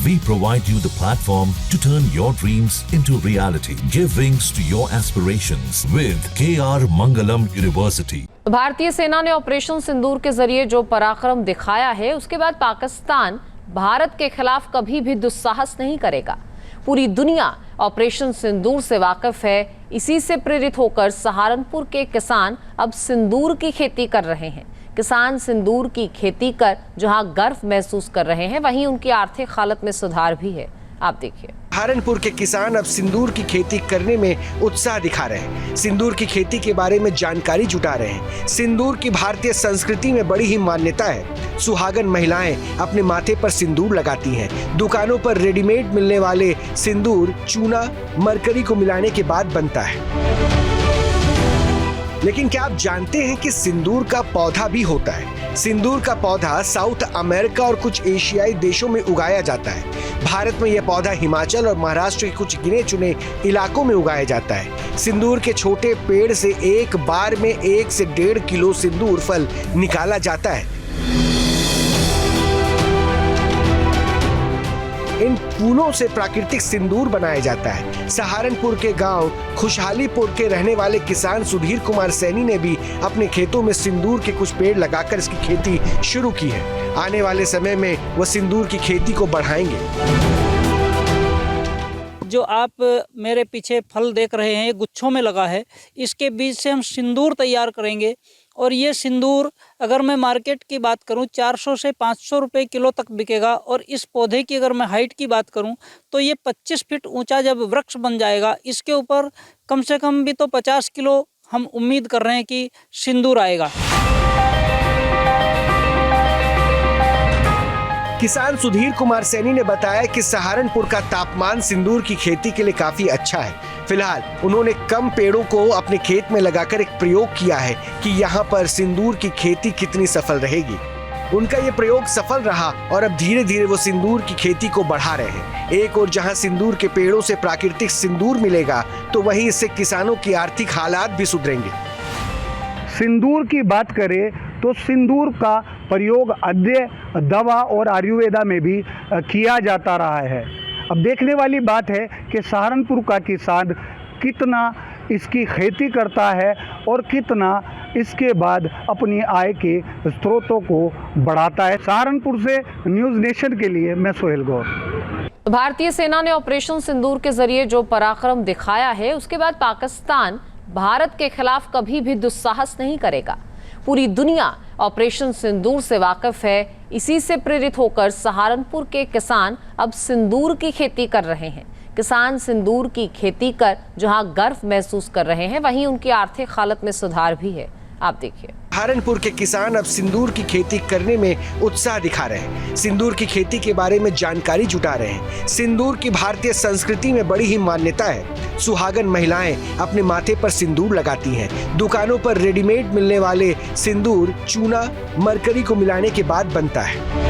We provide you the platform to turn your dreams into reality. Give wings to your aspirations with KR Mangalam University. भारतीय सेना ने operation सिंदूर के जरिए जो पराक्रम दिखाया है, उसके बाद पाकिस्तान भारत के खिलाफ कभी भी दुस्साहस नहीं करेगा। पूरी दुनिया ऑपरेशन सिंदूर से वाकिफ है। इसी से प्रेरित होकर सहारनपुर के किसान अब सिंदूर की खेती कर रहे हैं। किसान सिंदूर की खेती कर जहां गर्व महसूस कर रहे हैं, वहीं उनकी आर्थिक हालत में सुधार भी है। आप देखिए, सहारनपुर के किसान अब सिंदूर की खेती करने में उत्साह दिखा रहे हैं। सिंदूर की खेती के बारे में जानकारी जुटा रहे हैं। सिंदूर की भारतीय संस्कृति में बड़ी ही मान्यता है। सुहागन महिलाएं अपने माथे पर सिंदूर लगाती हैं। दुकानों पर रेडीमेड मिलने वाले सिंदूर चूना, मरकरी को मिलाने के बाद बनता है। लेकिन क्या आप जानते हैं कि सिंदूर का पौधा भी होता है? सिंदूर का पौधा साउथ अमेरिका और कुछ एशियाई देशों में उगाया जाता है। भारत में यह पौधा हिमाचल और महाराष्ट्र के कुछ गिने चुने इलाकों में उगाया जाता है। सिंदूर के छोटे पेड़ से एक बार में 1 से 1.5 किलो सिंदूर फल निकाला जाता है। इन फूलों से प्राकृतिक सिंदूर बनाया जाता है। सहारनपुर के गांव खुशहालीपुर के रहने वाले किसान सुधीर कुमार सैनी ने भी अपने खेतों में सिंदूर के कुछ पेड़ लगाकर इसकी खेती शुरू की है। आने वाले समय में वह सिंदूर की खेती को बढ़ाएंगे। जो आप मेरे पीछे फल देख रहे हैं, ये गुच्छों में लगा है। इसके बीज से हम सिंदूर तैयार करेंगे और ये सिंदूर अगर मैं मार्केट की बात करूं 400 से 500 रुपए किलो तक बिकेगा। और इस पौधे की अगर मैं हाइट की बात करूं तो ये 25 फीट ऊंचा जब वृक्ष बन जाएगा, इसके ऊपर कम से कम भी तो 50 किलो हम उम्मीद कर रहे हैं कि सिंदूर आएगा। किसान सुधीर कुमार सैनी ने बताया कि सहारनपुर का तापमान सिंदूर की खेती के लिए काफी अच्छा है। फिलहाल उन्होंने कम पेड़ों को अपने खेत में लगाकर एक प्रयोग किया है कि यहाँ पर सिंदूर की खेती कितनी सफल रहेगी। उनका ये प्रयोग सफल रहा और अब धीरे धीरे वो सिंदूर की खेती को बढ़ा रहे हैं। एक और जहाँ सिंदूर के पेड़ों से प्राकृतिक सिंदूर मिलेगा, तो वहीं इससे किसानों की आर्थिक हालात भी सुधरेंगे। सिंदूर की बात करें तो सिंदूर का प्रयोग आद्य दवा और आयुर्वेदा में भी किया जाता रहा है। अब देखने वाली बात है कि सहारनपुर का किसान कितना इसकी खेती करता है और कितना इसके बाद अपनी आय के स्रोतों को बढ़ाता है। सहारनपुर से न्यूज़ नेशन के लिए मैं सोहेल गौर। भारतीय सेना ने ऑपरेशन सिंदूर के जरिए जो पराक्रम दिखाया है, उसके बाद पाकिस्तान भारत के खिलाफ कभी भी दुस्साहस नहीं करेगा। पूरी दुनिया ऑपरेशन सिंदूर से वाकिफ है। इसी से प्रेरित होकर सहारनपुर के किसान अब सिंदूर की खेती कर रहे हैं। किसान सिंदूर की खेती कर जहां गर्व महसूस कर रहे हैं, वहीं उनकी आर्थिक हालत में सुधार भी है। आप देखिए, सहारनपुर के किसान अब सिंदूर की खेती करने में उत्साह दिखा रहे हैं। सिंदूर की खेती के बारे में जानकारी जुटा रहे हैं। सिंदूर की भारतीय संस्कृति में बड़ी ही मान्यता है। सुहागन महिलाएं अपने माथे पर सिंदूर लगाती हैं। दुकानों पर रेडीमेड मिलने वाले सिंदूर चूना, मरकरी को मिलाने के बाद बनता है।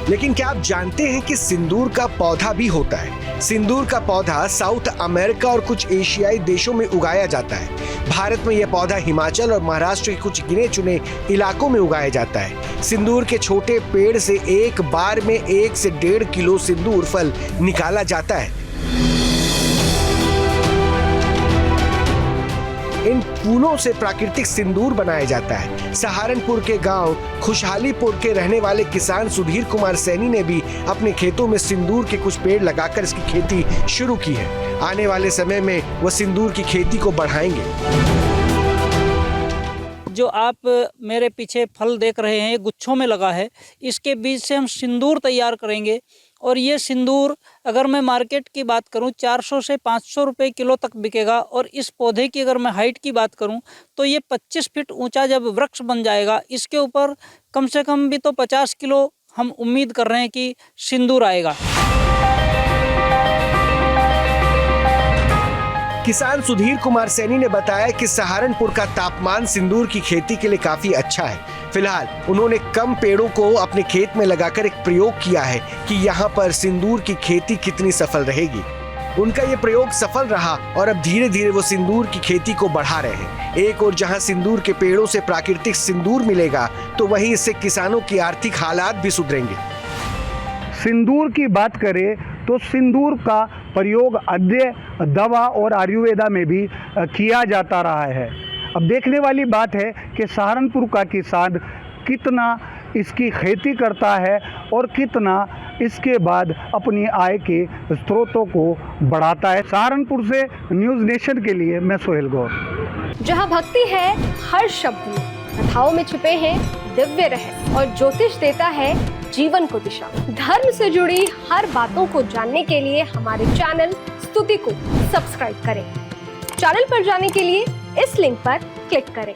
लेकिन क्या आप जानते हैं कि सिंदूर का पौधा भी होता है? सिंदूर का पौधा साउथ अमेरिका और कुछ एशियाई देशों में उगाया जाता है। भारत में यह पौधा हिमाचल और महाराष्ट्र के कुछ गिने चुने इलाकों में उगाया जाता है। सिंदूर के छोटे पेड़ से एक बार में 1 से 1.5 किलो सिंदूर फल निकाला जाता है। इन फूलों से प्राकृतिक सिंदूर बनाया जाता है। सहारनपुर के गांव खुशहालीपुर के रहने वाले किसान सुधीर कुमार सैनी ने भी अपने खेतों में सिंदूर के कुछ पेड़ लगाकर इसकी खेती शुरू की है। आने वाले समय में वह सिंदूर की खेती को बढ़ाएंगे। जो आप मेरे पीछे फल देख रहे हैं, ये गुच्छों में लगा है। इसके बीज से हम सिंदूर तैयार करेंगे और ये सिंदूर अगर मैं मार्केट की बात करूं 400 से 500 रुपए किलो तक बिकेगा। और इस पौधे की अगर मैं हाइट की बात करूं तो ये 25 फीट ऊंचा जब वृक्ष बन जाएगा, इसके ऊपर कम से कम भी तो 50 किलो हम उम्मीद कर रहे हैं कि सिंदूर आएगा। किसान सुधीर कुमार सैनी ने बताया कि सहारनपुर का तापमान सिंदूर की खेती के लिए काफी अच्छा है। फिलहाल उन्होंने कम पेड़ों को अपने खेत में लगाकर एक प्रयोग किया है कि यहाँ पर सिंदूर की खेती कितनी सफल रहेगी। उनका ये प्रयोग सफल रहा और अब धीरे धीरे वो सिंदूर की खेती को बढ़ा रहे हैं। एक और जहाँ सिंदूर के पेड़ों से प्राकृतिक सिंदूर मिलेगा, तो वहीं इससे किसानों की आर्थिक हालात भी सुधरेंगे। सिंदूर की बात करें तो सिंदूर का प्रयोग आद्य दवा और आयुर्वेदा में भी किया जाता रहा है। अब देखने वाली बात है कि सहारनपुर का किसान कितना इसकी खेती करता है और कितना इसके बाद अपनी आय के स्रोतों को बढ़ाता है। सहारनपुर से न्यूज़ नेशन के लिए मैं सोहेल गौर। जहाँ भक्ति है हर शब्द में, कथाओं में छुपे हैं दिव्य रहस्य और ज्योतिष देता है जीवन को दिशा। धर्म से जुड़ी हर बातों को जानने के लिए हमारे चैनल स्तुति को सब्सक्राइब करें। चैनल पर जाने के लिए इस लिंक पर क्लिक करें।